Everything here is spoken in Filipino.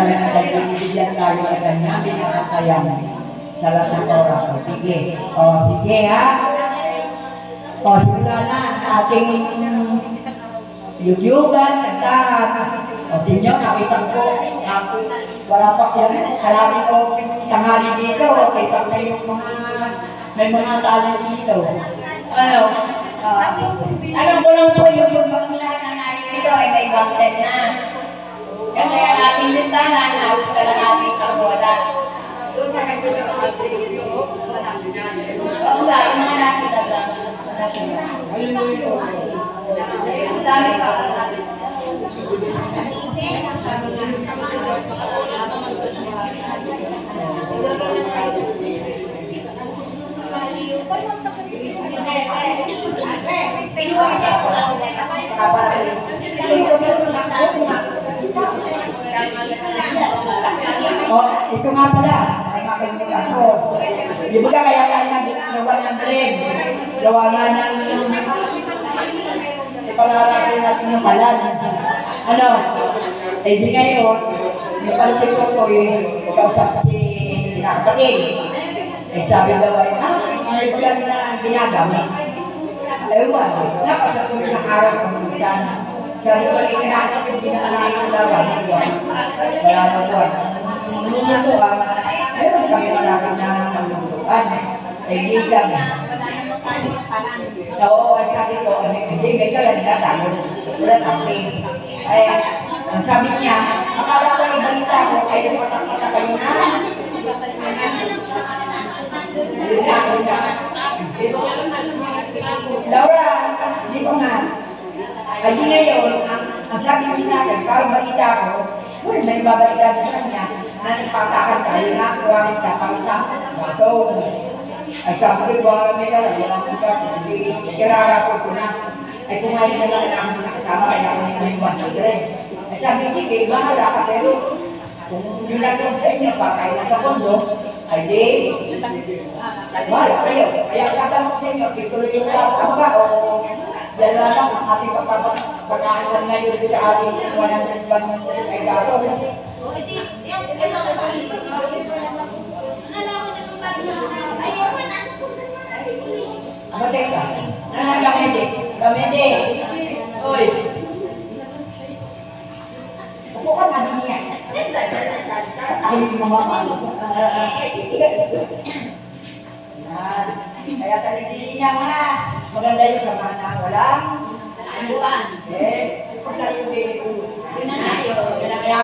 talaga nagbibigyan tayo sa kanya, binakasayang sa lahat ng oras. Sige. Sige ha. Simula na ang ating YouTube-an, kantahan. Tingnan, nakita ko, wala pa yan. Kalami ko, tanghali dito, kita ko yung may mga talent dito. Alam ko lang po yung mga lahat na natin dito ay may bangkal na. Kasi ang ating listahan, halos ka lang ating sa oras. Doon sa kanya ng ating sa national. Oo ba, yung mga national lang. Ang dami pa. Ito nga pala, ay makalimutan ko. Di ba kaya gawa ng bread? Gawa nga ng ipangarapin natin yung kalan. Di ngayon, yung palasip ko ko yung kausap si kapatid. Sabi daw ay, may plan na ginagamit. Ewan, napasok ko sa araw kung saan. Sabi ko, ikinakot yung ginaalaan ng lawan. Wala na po. Lulutuan, meron kami malapit na maglutuan. Di siya. Oo, sabi ko, hindi, medyo lang nagtatalo. Wala kami. Ang sabi niya, akala ko yung balita ko, ay napatakita kayo na. Laura, di ko nga. Ay di ngayon, ang sabi niya sa akin, parang balita ko, may babalita sa kanya, na nagpatakan tayo na, kuwagin ka pang isang bato. Ay sabi ko, may walang kita, kirara ko na. Ay kumain na lang ang nakasama, kaya ako nila yung 100. Ay sabi, sige, bahala ka, pero kung yun lang sa inyo, pakay na sa pondo, ay di, bahala kayo. Kaya tatanong sa inyo, ituloy yung lang ba, o dalawa lang ang ating pagkakaroon ngayon sa ating 100 ay gato. Matay ka. Gamete. Uy. Upo ka na din niya. Ay, mga malo. Kaya talagili niya nga. Maganda yung sama na walang anuan. Pagka yung yun na yun.